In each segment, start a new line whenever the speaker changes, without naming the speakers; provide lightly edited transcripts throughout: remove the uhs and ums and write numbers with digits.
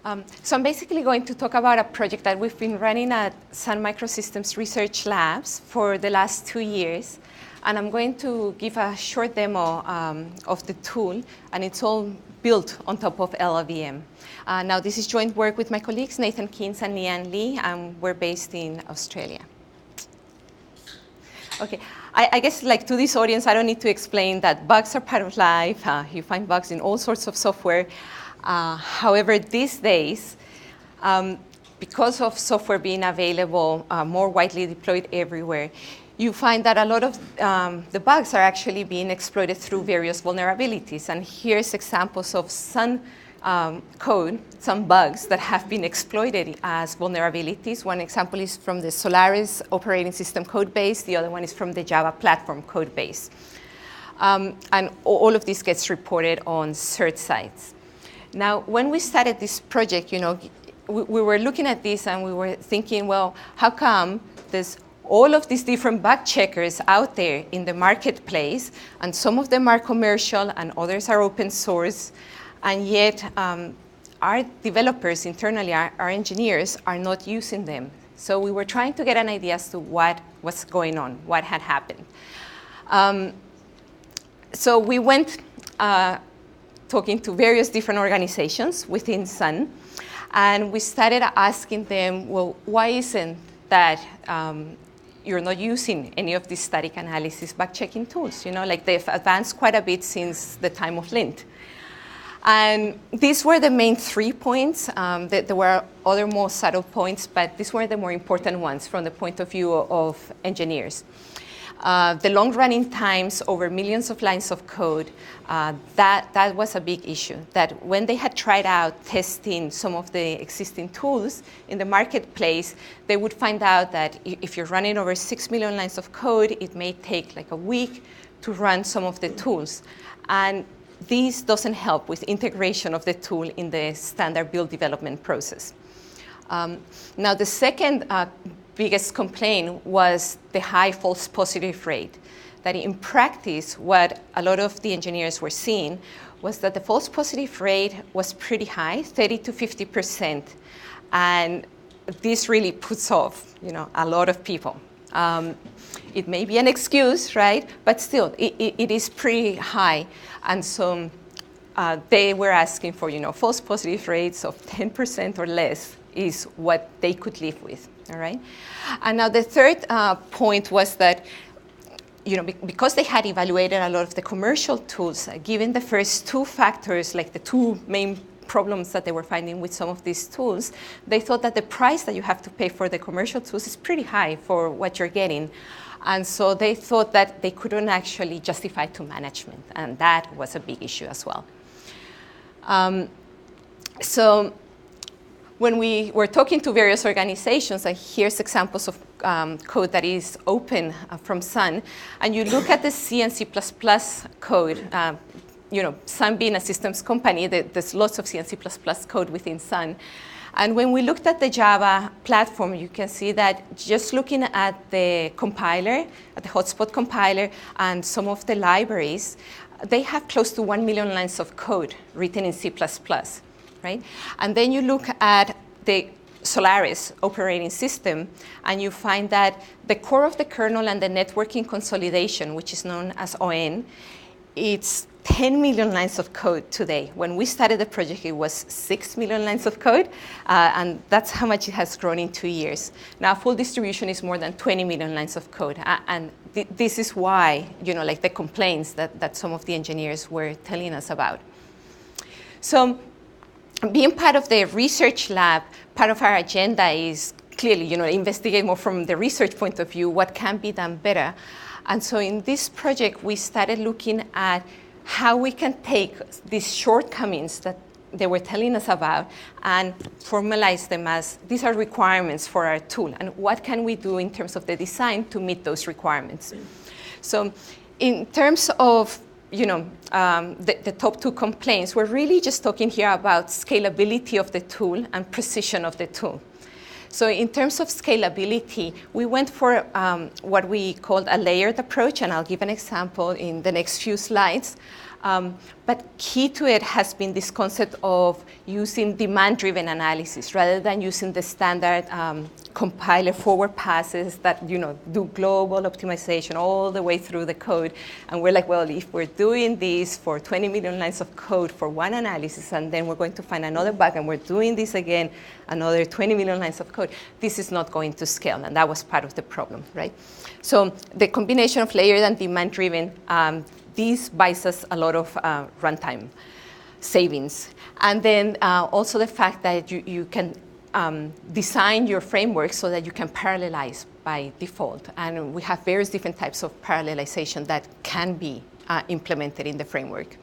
So I'm basically going to talk about a project that we've been running at Sun Microsystems Research Labs for the last 2 years. And I'm going to give a short demo of the tool, and it's all built on top of LLVM. Now, this is joint work with my colleagues, Nathan Keynes and Lian Lee, and we're based in Australia. Okay, I guess like to this audience, I don't need to explain that bugs are part of life. You find bugs in all sorts of software. However, these days, because of software being available, more widely deployed everywhere, you find that a lot of the bugs are actually being exploited through various vulnerabilities. And here's examples of some code, some bugs that have been exploited as vulnerabilities. One example is from the Solaris operating system code base. The other one is from the Java platform code base. And all of this gets reported on CERT sites. Now, when we started this project, we were looking at this and we were thinking, well, how come there's all of these different bug checkers out there in the marketplace, and some of them are commercial and others are open source, and yet our developers internally, our engineers, are not using them. So we were trying to get an idea as to what was going on, what had happened. So we went talking to various different organizations within Sun, and we started asking them, well, why isn't that you're not using any of these static analysis bug-checking tools? Like they've advanced quite a bit since the time of Lint. And these were the main 3 points. There were other more subtle points, but these were the more important ones from the point of view of engineers. The long-running times over millions of lines of code, that was a big issue. That when they had tried out testing some of the existing tools in the marketplace, they would find out that if you're running over 6 million lines of code, it may take like a week to run some of the tools. And this doesn't help with integration of the tool in the standard build development process. Now, the second biggest complaint was the high false positive rate. That in practice, what a lot of the engineers were seeing was that the false positive rate was pretty high, 30 to 50%. And this really puts off, a lot of people. It may be an excuse, right? But still, it is pretty high. And so they were asking for, false positive rates of 10% or less is what they could live with. All right. And now the third point was that, because they had evaluated a lot of the commercial tools, given the first 2 factors, like the 2 main problems that they were finding with some of these tools, they thought that the price that you have to pay for the commercial tools is pretty high for what you're getting. And so they thought that they couldn't actually justify to management. And that was a big issue as well. So when we were talking to various organizations, here's examples of code that is open from Sun, and you look at the C and C++ code, Sun being a systems company, there's lots of C and C++ code within Sun. And when we looked at the Java platform, you can see that just looking at the compiler, at the hotspot compiler, and some of the libraries, they have close to 1 million lines of code written in C++. Right? And then you look at the Solaris operating system, and you find that the core of the kernel and the networking consolidation, which is known as ON, it's 10 million lines of code today. When we started the project, it was 6 million lines of code, and that's how much it has grown in 2 years. Now, full distribution is more than 20 million lines of code, and this is why, like the complaints that some of the engineers were telling us about. So, being part of the research lab, part of our agenda is clearly, investigate more from the research point of view, what can be done better. And so in this project, we started looking at how we can take these shortcomings that they were telling us about and formalize them as these are requirements for our tool, and what can we do in terms of the design to meet those requirements. So in terms of the top 2 complaints, we're really just talking here about scalability of the tool and precision of the tool. So in terms of scalability, we went for what we called a layered approach, and I'll give an example in the next few slides. But key to it has been this concept of using demand-driven analysis rather than using the standard compiler forward passes that do global optimization all the way through the code. And we're like, well, if we're doing this for 20 million lines of code for one analysis, and then we're going to find another bug, and we're doing this again, another 20 million lines of code, this is not going to scale. And that was part of the problem, right? So the combination of layered and demand-driven, this buys us a lot of runtime savings. And then also the fact that you can design your framework so that you can parallelize by default. And we have various different types of parallelization that can be implemented in the framework.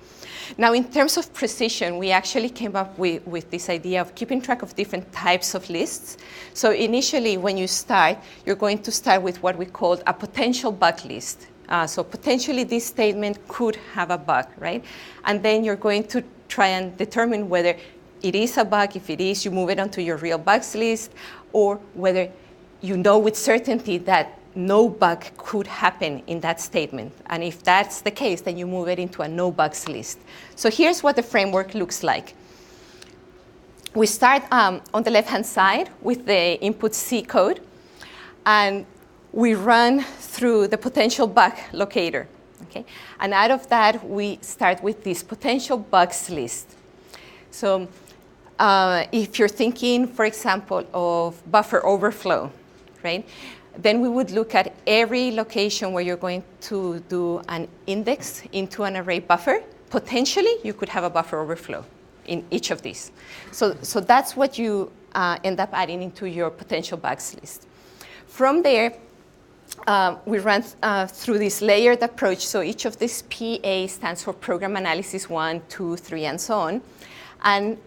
Now, in terms of precision, we actually came up with this idea of keeping track of different types of lists. So initially, when you start, you're going to start with what we call a potential bug list. So potentially this statement could have a bug, right? And then you're going to try and determine whether it is a bug. If it is, you move it onto your real bugs list, or whether you know with certainty that no bug could happen in that statement. And if that's the case, then you move it into a no bugs list. So here's what the framework looks like. We start on the left-hand side with the input C code, and we run through the potential bug locator. Okay? And out of that, we start with this potential bugs list. So if you're thinking, for example, of buffer overflow, right? Then we would look at every location where you're going to do an index into an array buffer. Potentially, you could have a buffer overflow in each of these. So that's what you end up adding into your potential bugs list. From there, we run through this layered approach. So each of these PA stands for program analysis 1, 2, 3, and so on. And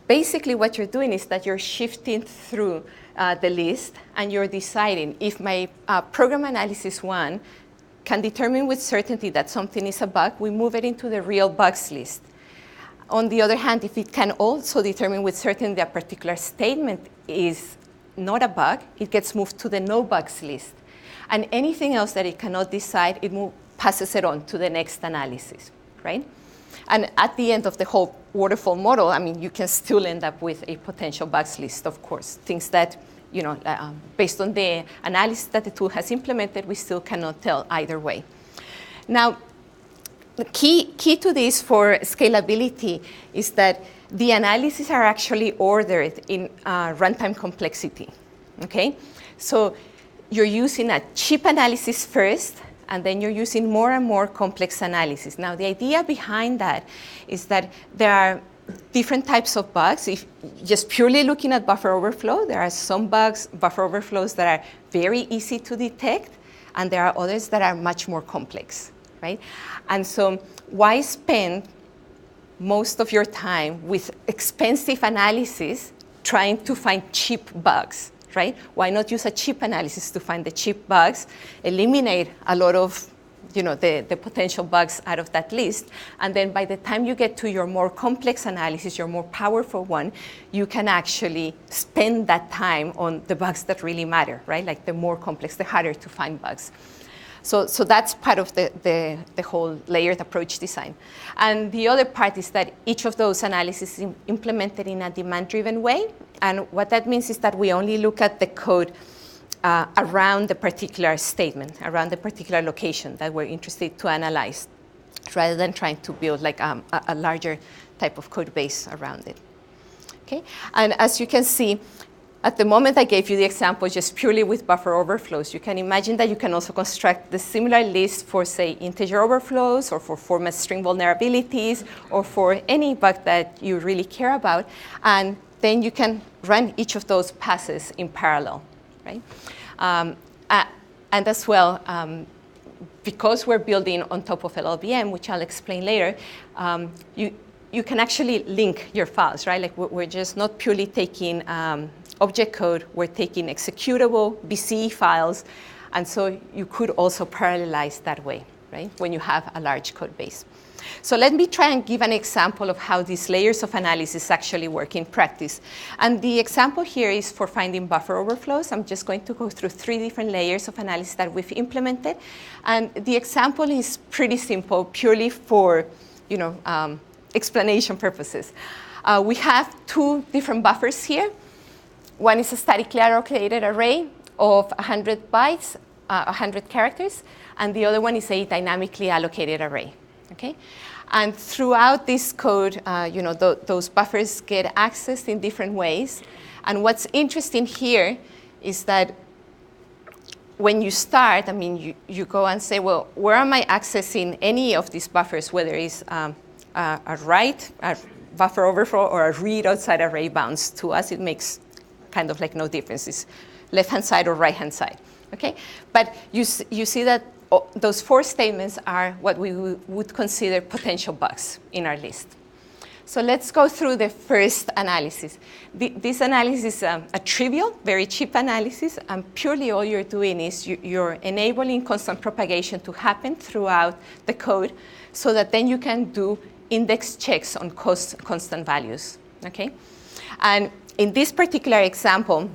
basically what you're doing is that you're shifting through the list, and you're deciding if my program analysis 1 can determine with certainty that something is a bug, we move it into the real bugs list. On the other hand, if it can also determine with certainty that a particular statement is not a bug, it gets moved to the no bugs list. And anything else that it cannot decide, it passes it on to the next analysis, right? And at the end of the whole waterfall model, I mean, you can still end up with a potential bugs list, of course. Things that, based on the analysis that the tool has implemented, we still cannot tell either way. Now, the key to this for scalability is that the analyses are actually ordered in runtime complexity, okay? So you're using a cheap analysis first, and then you're using more and more complex analysis. Now, the idea behind that is that there are different types of bugs. If just purely looking at buffer overflow, there are some buffer overflows that are very easy to detect, and there are others that are much more complex, right? And so why spend most of your time with expensive analysis trying to find cheap bugs? Right? Why not use a cheap analysis to find the cheap bugs, eliminate a lot of the potential bugs out of that list, and then by the time you get to your more complex analysis, your more powerful one, you can actually spend that time on the bugs that really matter, right? Like the more complex, the harder to find bugs. So that's part of the whole layered approach design. And the other part is that each of those analyses is implemented in a demand-driven way. And what that means is that we only look at the code around the particular statement, around the particular location that we're interested to analyze, rather than trying to build like a larger type of code base around it. Okay? And as you can see, at the moment I gave you the example just purely with buffer overflows. You can imagine that you can also construct the similar list for, say, integer overflows, or for format string vulnerabilities, or for any bug that you really care about. And then you can run each of those passes in parallel, right? And as well, because we're building on top of LLVM, which I'll explain later, you can actually link your files, right? Like we're just not purely taking object code, we're taking executable BC files, and so you could also parallelize that way, right? When you have a large code base. So let me try and give an example of how these layers of analysis actually work in practice. And the example here is for finding buffer overflows. I'm just going to go through 3 different layers of analysis that we've implemented. And the example is pretty simple, purely for explanation purposes. We have two different buffers here. One is a statically allocated array of 100 bytes, 100 characters, and the other one is a dynamically allocated array. Okay? And throughout this code, those buffers get accessed in different ways. And what's interesting here is that when you start, you go and say, well, where am I accessing any of these buffers, whether it's a write, a buffer overflow, or a read outside array bounds? To us, it makes kind of like no difference. It's left-hand side or right-hand side. Okay? But you see that those four statements are what we would consider potential bugs in our list. So let's go through the first analysis. This analysis is a trivial, very cheap analysis, and purely all you're doing is you're enabling constant propagation to happen throughout the code so that then you can do index checks on constant values. Okay? And in this particular example,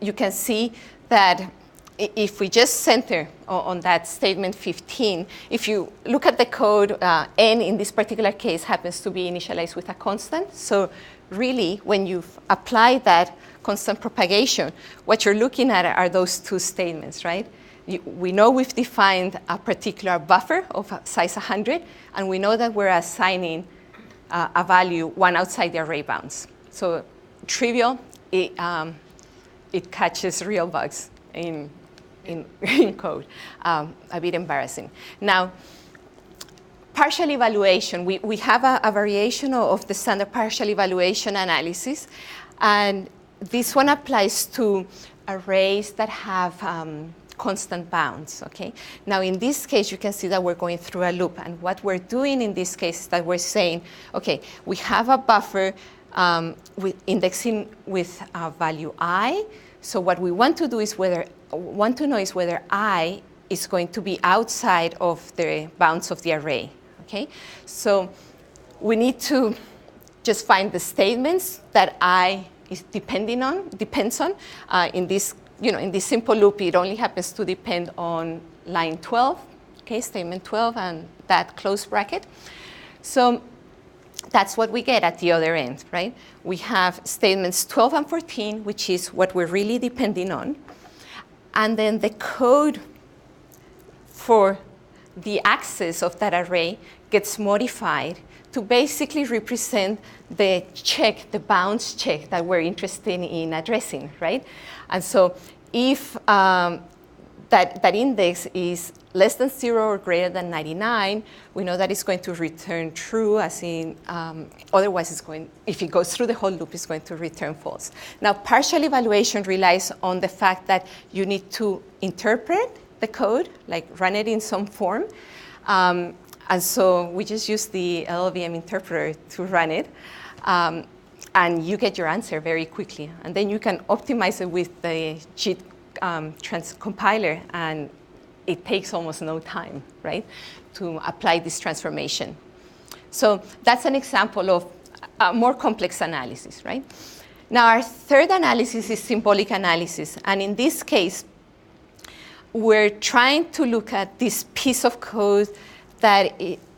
you can see that if we just center on that statement 15, if you look at the code, n in this particular case happens to be initialized with a constant. So really, when you've applied that constant propagation, what you're looking at are those two statements, right? We know we've defined a particular buffer of size 100, and we know that we're assigning a value, one outside the array bounds. So trivial, it catches real bugs in code, a bit embarrassing. Now, partial evaluation, we have a variation of the standard partial evaluation analysis, and this one applies to arrays that have constant bounds, okay? Now, in this case, you can see that we're going through a loop, and what we're doing in this case is that we're saying, okay, we have a buffer with indexing with value I, so what we want to do is whether I is going to be outside of the bounds of the array, okay? So we need to just find the statements that I is depends on. In this simple loop, it only happens to depend on line 12, okay, statement 12 and that close bracket. So that's what we get at the other end, right? We have statements 12 and 14, which is what we're really depending on. And then the code for the access of that array gets modified to basically represent the check, the bounds check that we're interested in addressing, right? And so if that index is less than 0 or greater than 99, we know that it's going to return true, as in, otherwise it's going, if it goes through the whole loop, it's going to return false. Now, partial evaluation relies on the fact that you need to interpret the code, like run it in some form. And so we just use the LLVM interpreter to run it. And you get your answer very quickly. And then you can optimize it with the JIT compiler, and it takes almost no time, right, to apply this transformation. So that's an example of a more complex analysis, right? Now, our third analysis is symbolic analysis. And in this case, we're trying to look at this piece of code that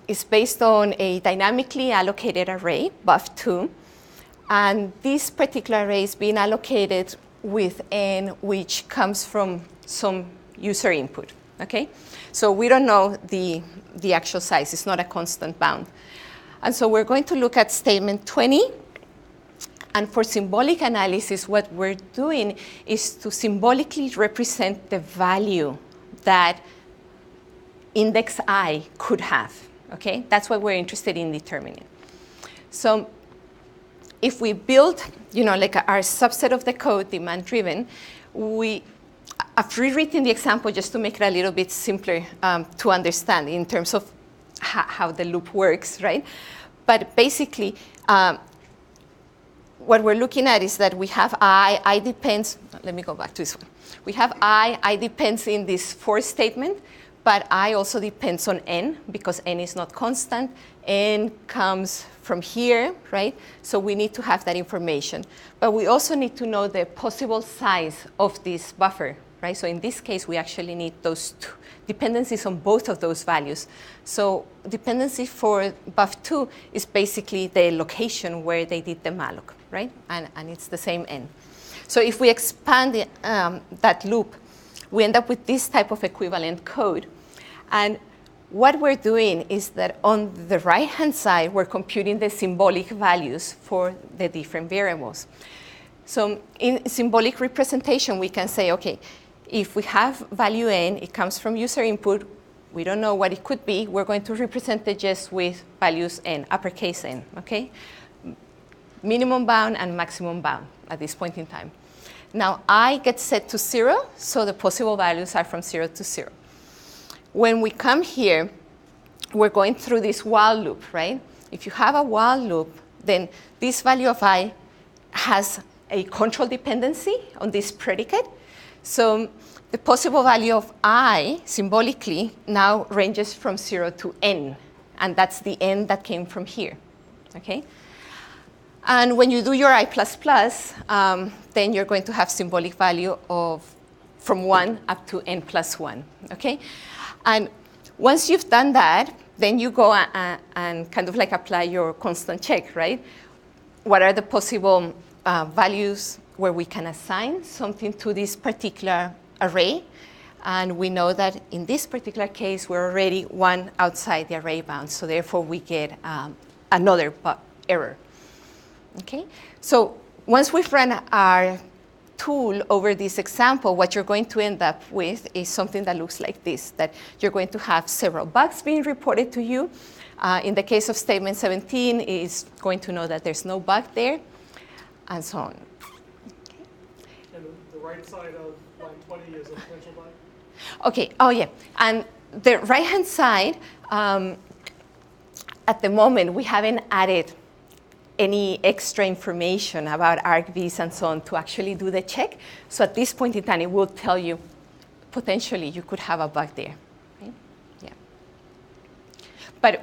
is based on a dynamically allocated array, buff2. And this particular array is being allocated with n, which comes from some user input. Okay? So we don't know the actual size. It's not a constant bound. And so we're going to look at statement 20. And for symbolic analysis, what we're doing is to symbolically represent the value that index I could have. Okay? That's what we're interested in determining. So if we build, like our subset of the code, demand-driven, I've rewritten the example just to make it a little bit simpler to understand in terms of how the loop works, right? But basically, what we're looking at is that we have I depends, let me go back to this one. We have I depends in this for statement, but I also depends on n because n is not constant. N comes from here, right? So we need to have that information. But we also need to know the possible size of this buffer, right? So in this case, we actually need those two dependencies on both of those values. So dependency for buff2 is basically the location where they did the malloc, right? And it's the same n. So if we expand that loop, we end up with this type of equivalent code. And what we're doing is that on the right-hand side, we're computing the symbolic values for the different variables. So in symbolic representation, we can say, okay, if we have value n, it comes from user input, we don't know what it could be, we're going to represent it just with values n, uppercase n, okay? Minimum bound and maximum bound at this point in time. Now, I get set to 0, so the possible values are from 0 to 0. When we come here, we're going through this while loop, right? If you have a while loop, then this value of I has a control dependency on this predicate. So the possible value of I, symbolically, now ranges from 0 to n. And that's the n that came from here, okay? And when you do your I++, then you're going to have symbolic value of from 1 up to n plus 1, okay? And once you've done that, then you go and kind of like apply your constant check, right? What are the possible values where we can assign something to this particular array? And we know that in this particular case, we're already one outside the array bound. So therefore, we get another error. Okay? So once we've run our tool over this example, what you're going to end up with is something that looks like this, that you're going to have several bugs being reported to you. In the case of statement 17, it's going to know that there's no bug there, and so on. Okay.
And the right side of line 20 is a potential bug?
Okay, oh yeah, and the right-hand side, at the moment, we haven't added any extra information about argvs and so on to actually do the check. So at this point in time, it will tell you, potentially, you could have a bug there. Right? Yeah. But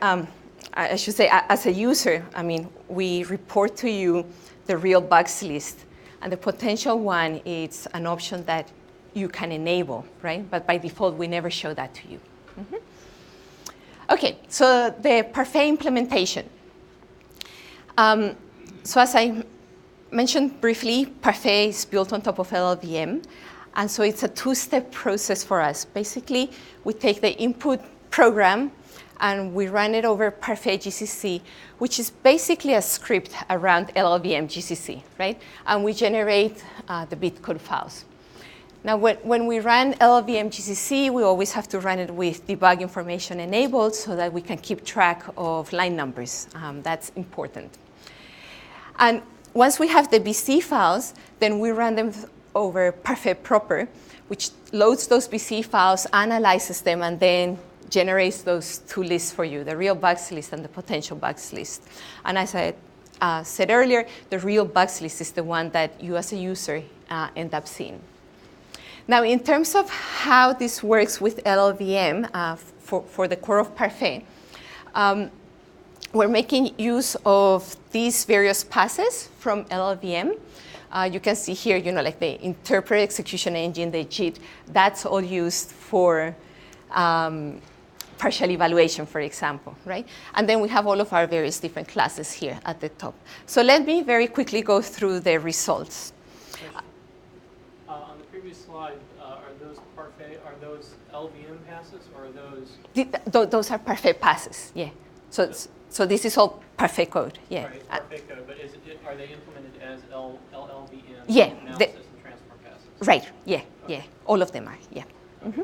I should say, as a user, I mean, we report to you the real bugs list. And the potential one is an option that you can enable, right? But by default, we never show that to you. Mm-hmm. OK, so the Parfait implementation. So as I mentioned briefly, Parfait is built on top of LLVM. And so it's a two-step process for us. Basically, we take the input program, and we run it over Parfait GCC, which is basically a script around LLVM GCC, right? And we generate the bitcode files. Now, when we run LLVM GCC, we always have to run it with debug information enabled so that we can keep track of line numbers. That's important. And once we have the BC files, then we run them over Parfait proper, which loads those BC files, analyzes them, and then generates those two lists for you, the real bugs list and the potential bugs list. And as I said earlier, the real bugs list is the one that you as a user end up seeing. Now, in terms of how this works with LLVM for the core of Parfait, we're making use of these various passes from LLVM. You can see here, you know, like the interpret execution engine, the JIT, that's all used for partial evaluation, for example, right? And then we have all of our various different classes here at the top. So let me very quickly go through the results.
On the previous slide, are those Parfait, are those LVM passes, or are those?
Those are Parfait passes, yeah. So this is all Parfait code, yeah.
Right, Parfait code, but are they implemented as LLVM
yeah,
analysis and transform passes?
Right, yeah, yeah. All of them are, yeah. Okay. Mm-hmm.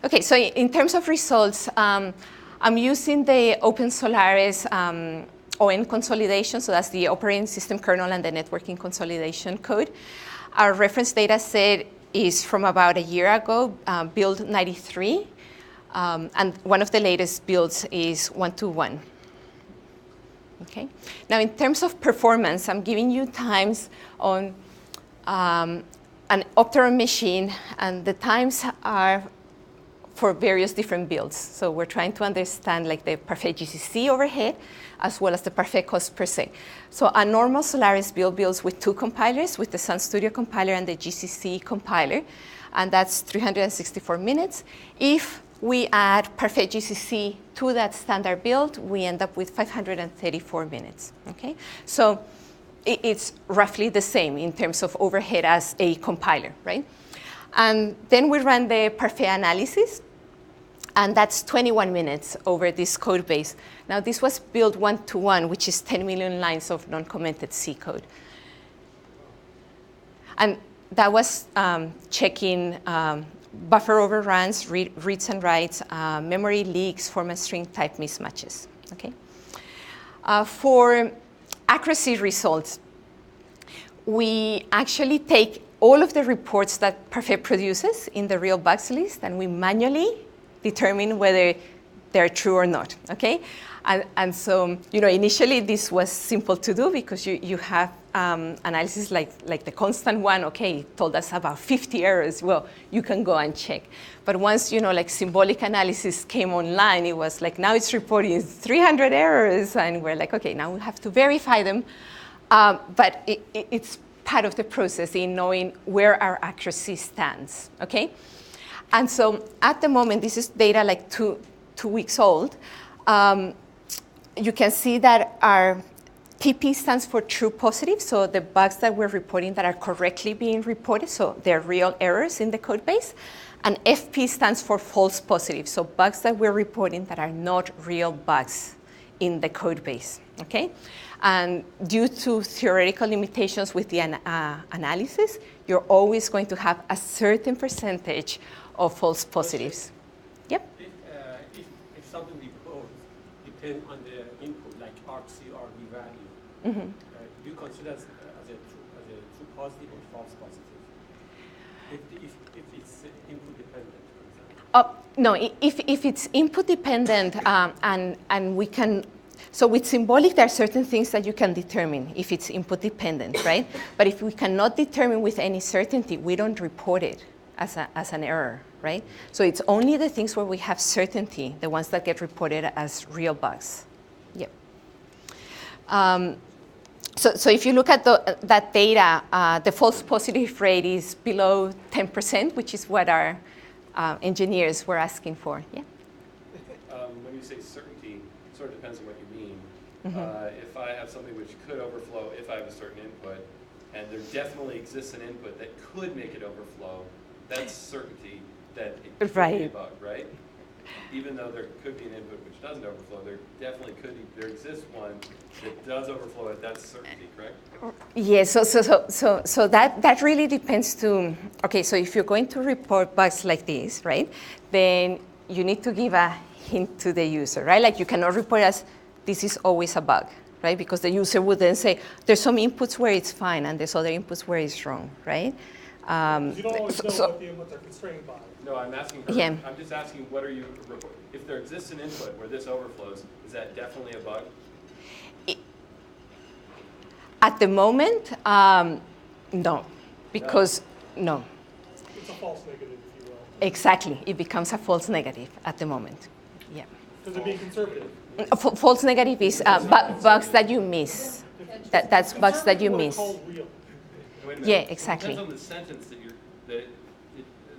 Okay, so in terms of results, I'm using the Open Solaris ON consolidation, so that's the operating system kernel and the networking consolidation code. Our reference data set is from about a year ago, build 93. And one of the latest builds is 121. Okay. Now, in terms of performance, I'm giving you times on an Opteron machine, and the times are for various different builds. So we're trying to understand like the Parfait GCC overhead as well as the Parfait cost per se. So a normal Solaris build builds with 2 compilers, with the Sun Studio compiler and the GCC compiler, and that's 364 minutes. If we add Parfait GCC to that standard build, we end up with 534 minutes, okay? So it's roughly the same in terms of overhead as a compiler, right? And then we run the Parfait analysis, and that's 21 minutes over this code base. Now, this was built 1-to-1, which is 10 million lines of non-commented C code. And that was checking buffer overruns, reads and writes, memory leaks, format string type mismatches, okay? For accuracy results, we actually take all of the reports that Parfait produces in the real bugs list, and we manually determine whether they're true or not, okay? And so, you know, initially this was simple to do because you have analysis like the constant one, okay, told us about 50 errors. Well, you can go and check. But once, you know, like Symbolic Analysis came online, it was like, now it's reporting 300 errors, and we're like, okay, now we have to verify them. But it's part of the process in knowing where our accuracy stands, okay? And so at the moment, this is data like two weeks old. You can see that our TP stands for true positive, so the bugs that we're reporting that are correctly being reported, so they're real errors in the code base. And FP stands for false positive, so bugs that we're reporting that are not real bugs in the code base, okay? And due to theoretical limitations with the analysis, you're always going to have a certain percentage of false positives. Yep?
If something reports depends on the input, like RC or V value,
Mm-hmm.
Do you consider as a true positive or false positive? If it's input dependent, for example.
No, if it's input dependent, and we can, so with Symbolic, there are certain things that you can determine if it's input dependent, right? But if we cannot determine with any certainty, we don't report it as an error, right? So it's only the things where we have certainty, the ones that get reported as real bugs. Yep. So if you look at that data, the false positive rate is below 10%, which is what our engineers were asking for. Yeah.
When you say certainty, it sort of depends on what you mean.
Mm-hmm.
If I have something which could overflow if I have a certain input, and there definitely exists an input that could make it overflow, that's certainty that it could be a bug, right? Even though there could be an input which doesn't overflow, there definitely could be, there exists one that does overflow it, that's certainty, correct?
Yes, so that really depends to, okay, so if you're going to report bugs like this, right, then you need to give a hint to the user, right? Like you cannot report as, this is always a bug, right? Because the user would then say, there's some inputs where it's fine and there's other inputs where it's wrong, right?
You don't always know what the inputs are constrained by.
No, I'm asking her,
Yeah.
I'm just asking what are you, if there exists an input where this overflows, is that definitely a bug?
At the moment, no, because no.
It's a false negative, if you will.
Exactly, it becomes a false negative at the moment. Yeah.
Because it'd be conservative.
False negative is bugs that you miss. That's bugs that you miss.
Called real.
Wait a minute.
Yeah, exactly.
It depends on the sentence that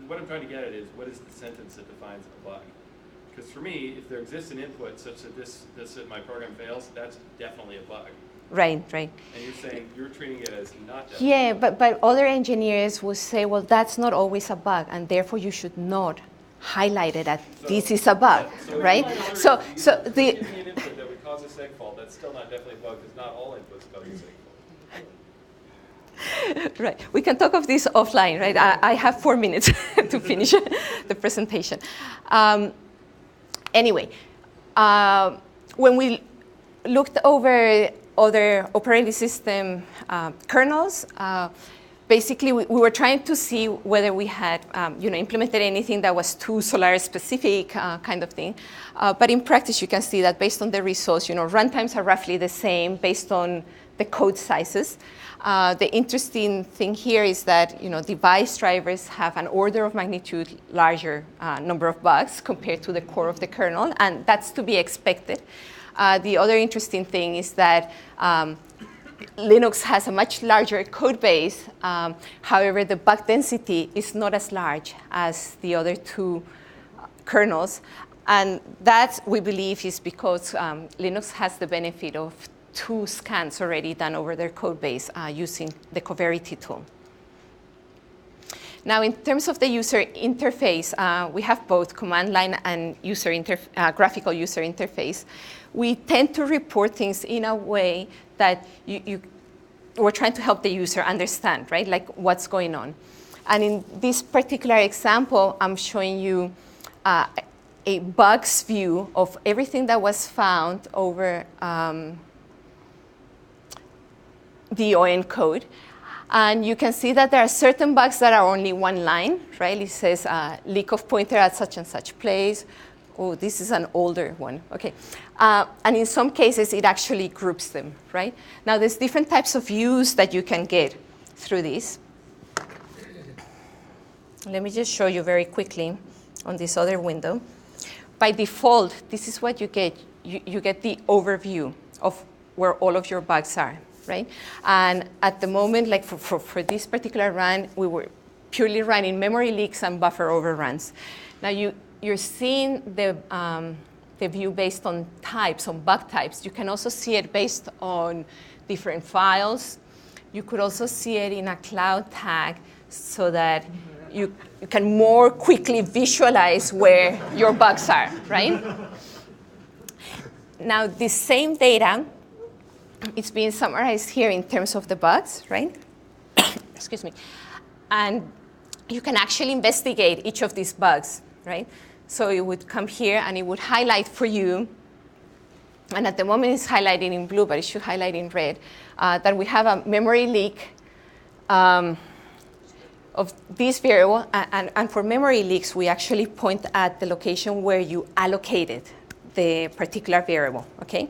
what I'm trying to get at is, what is the sentence that defines a bug? Because for me, if there exists an input such that this my program fails, that's definitely a bug.
Right.
And you're saying you're treating it as not definitely.
Yeah, but other engineers will say, well, that's not always a bug, and therefore you should not highlight it as this is a bug, right? So
give me an input that would cause a seg fault, that's still not definitely a bug, because not all inputs cause a seg fault.
Right, we can talk of this offline, right? I have 4 minutes to finish the presentation. Anyway, when we looked over other operating system kernels, basically, we were trying to see whether we had implemented anything that was too Solaris specific kind of thing. But in practice, you can see that based on the results, runtimes are roughly the same based on the code sizes. The interesting thing here is that device drivers have an order of magnitude larger number of bugs compared to the core of the kernel, and that's to be expected. The other interesting thing is that Linux has a much larger code base. However, the bug density is not as large as the other two kernels. And that, we believe, is because Linux has the benefit of 2 scans already done over their code base using the Coverity tool. Now, in terms of the user interface, we have both command line and graphical user interface. We tend to report things in a way that we're trying to help the user understand, right? Like what's going on. And in this particular example, I'm showing you a bugs view of everything that was found over the ON code. And you can see that there are certain bugs that are only one line, right? It says leak of pointer at such and such place. Oh, this is an older one, okay. And in some cases, it actually groups them, right? Now, there's different types of views that you can get through this. Let me just show you very quickly on this other window. By default, this is what you get. You get the overview of where all of your bugs are, right? And at the moment, like for this particular run, we were purely running memory leaks and buffer overruns. Now, you're seeing the view based on types, on bug types. You can also see it based on different files. You could also see it in a cloud tag so that you can more quickly visualize where your bugs are, right? Now, this same data is being summarized here in terms of the bugs, right? Excuse me. And you can actually investigate each of these bugs, right? So it would come here and it would highlight for you, and at the moment it's highlighted in blue, but it should highlight in red, that we have a memory leak of this variable. And for memory leaks, we actually point at the location where you allocated the particular variable, okay?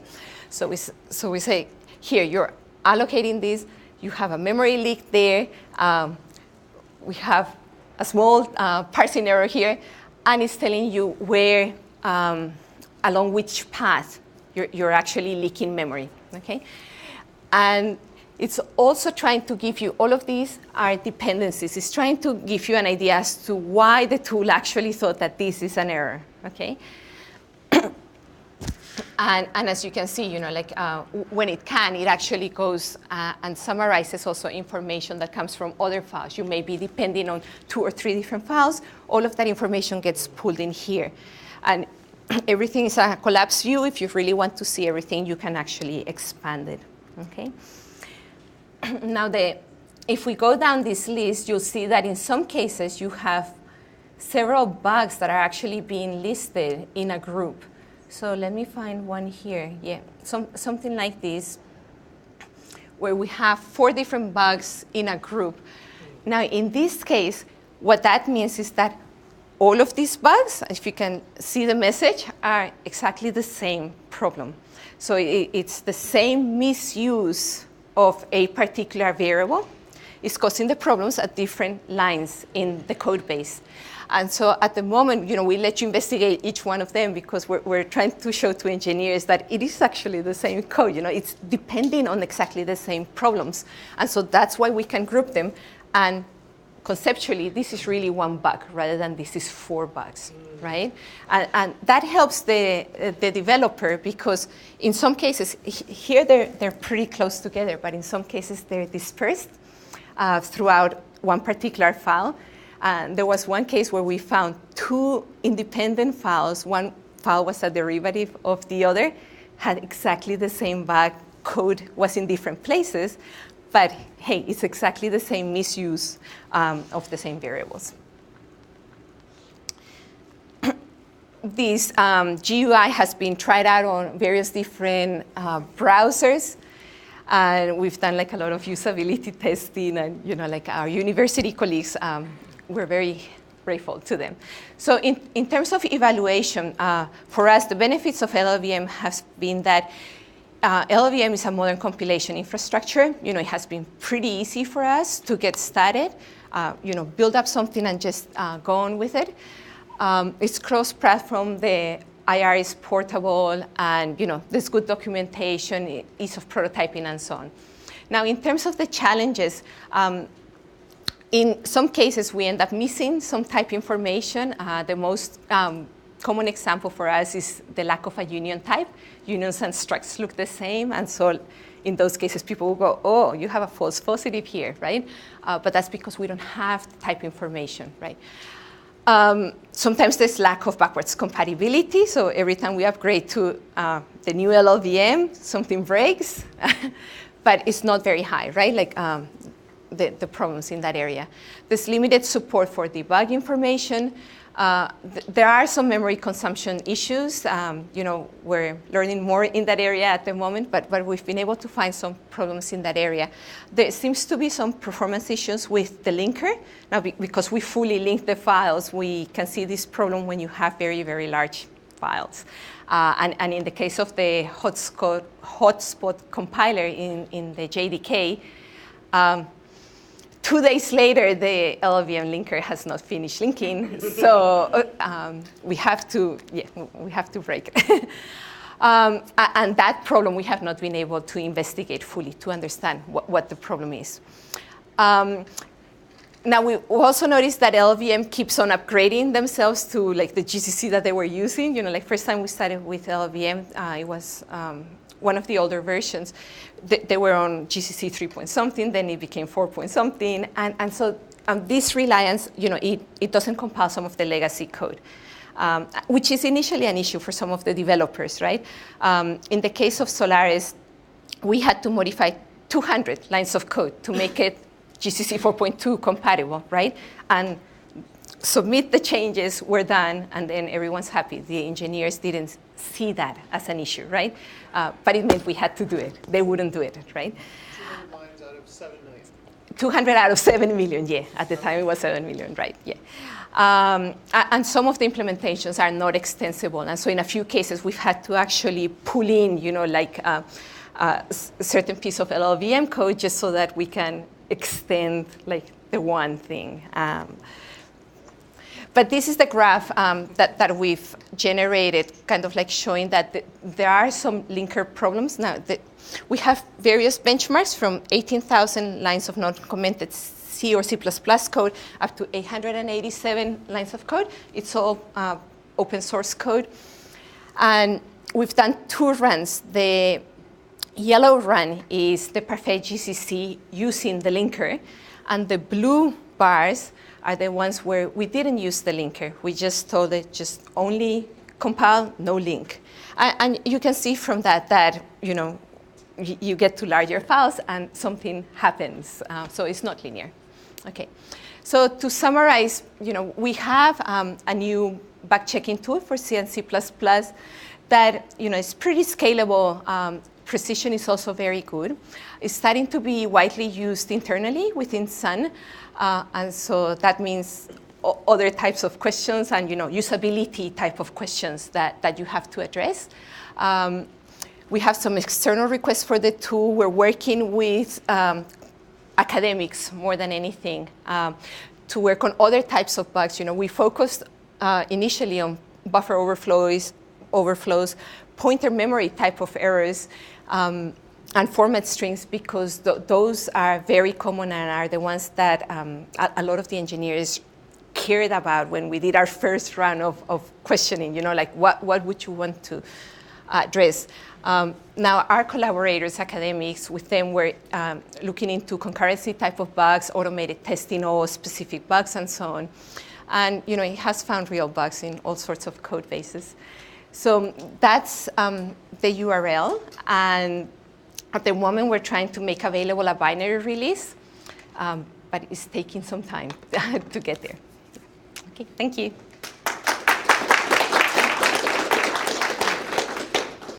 So we say, here, you're allocating this, you have a memory leak there, we have a small parsing error here, and it's telling you where, along which path you're actually leaking memory, okay? And it's also trying to give you, all of these are dependencies. It's trying to give you an idea as to why the tool actually thought that this is an error, okay? And as you can see, when it can, it actually goes and summarizes also information that comes from other files. You may be depending on 2 or 3 different files. All of that information gets pulled in here. And everything is a collapsed view. If you really want to see everything, you can actually expand it, okay? Now, if we go down this list, you'll see that in some cases, you have several bugs that are actually being listed in a group. So let me find one here. Yeah, something like this, where we have 4 different bugs in a group. Now, in this case, what that means is that all of these bugs, if you can see the message, are exactly the same problem. So it's the same misuse of a particular variable is causing the problems at different lines in the code base. And so at the moment, we let you investigate each one of them because we're trying to show to engineers that it is actually the same code. It's depending on exactly the same problems. And so that's why we can group them. And conceptually, this is really one bug rather than this is 4 bugs, right? And that helps the developer because in some cases, here they're pretty close together, but in some cases they're dispersed throughout one particular file. There was one case where we found 2 independent files. One file was a derivative of the other, had exactly the same bug, code was in different places, but hey, it's exactly the same misuse of the same variables. This GUI has been tried out on various different browsers. And we've done like a lot of usability testing, and like our university colleagues, we're very grateful to them. So in terms of evaluation, for us, the benefits of LLVM has been that LLVM is a modern compilation infrastructure. It has been pretty easy for us to get started, build up something and just go on with it. It's cross-platform, the IR is portable, and there's good documentation, ease of prototyping, and so on. Now, in terms of the challenges, in some cases, we end up missing some type information. The most common example for us is the lack of a union type. Unions and structs look the same, and so in those cases, people will go, oh, you have a false positive here, right? But that's because we don't have the type information, right? Sometimes there's lack of backwards compatibility, so every time we upgrade to the new LLVM, something breaks, but it's not very high, right? Like the problems in that area. There's limited support for debug information. There are some memory consumption issues. We're learning more in that area at the moment, but we've been able to find some problems in that area. There seems to be some performance issues with the linker. Now, because we fully link the files, we can see this problem when you have very, very large files. And in the case of the hotspot compiler in the JDK, 2 days later, the LLVM linker has not finished linking, so we have to break it. And that problem we have not been able to investigate fully to understand what the problem is. Now, we also noticed that LLVM keeps on upgrading themselves to like the GCC that they were using. Like first time we started with LLVM, it was one of the older versions. They were on GCC 3 point something, then it became 4 point something. And so this reliance, it doesn't compile some of the legacy code, which is initially an issue for some of the developers, right? In the case of Solaris, we had to modify 200 lines of code to make it GCC 4.2 compatible, right? And submit the changes, we're done, and then everyone's happy. The engineers didn't see that as an issue, right? But it meant we had to do it. They wouldn't do it, right?
200 lines out of 7 million.
200 out of 7 million, yeah. At the time it was 7 million, right, yeah. And some of the implementations are not extensible. And so in a few cases, we've had to actually pull in, like a certain piece of LLVM code just so that we can extend like the one thing. But this is the graph that we've generated, kind of like showing that there are some linker problems. Now, we have various benchmarks from 18,000 lines of non-commented C or C++ code up to 887 lines of code. It's all open source code. And we've done 2 runs. The yellow run is the Parfait GCC using the linker, and the blue bars are the ones where we didn't use the linker. We just told it just only compile, no link. And you can see from that you get to larger files and something happens. So it's not linear. Okay. So to summarize, we have a new bug checking tool for C and C++ that is pretty scalable. Precision is also very good. It's starting to be widely used internally within Sun. And so that means other types of questions and usability type of questions that you have to address. We have some external requests for the tool. We're working with academics more than anything to work on other types of bugs. We focused initially on buffer overflows, pointer memory type of errors, and format strings, because those are very common and are the ones that a lot of the engineers cared about when we did our first round of questioning, like what would you want to address? Now, our collaborators, academics, with them we're looking into concurrency type of bugs, automated testing of specific bugs, and so on. And it has found real bugs in all sorts of code bases. So that's the URL, and at the moment we're trying to make available a binary release, but it's taking some time to get there. Okay, thank you.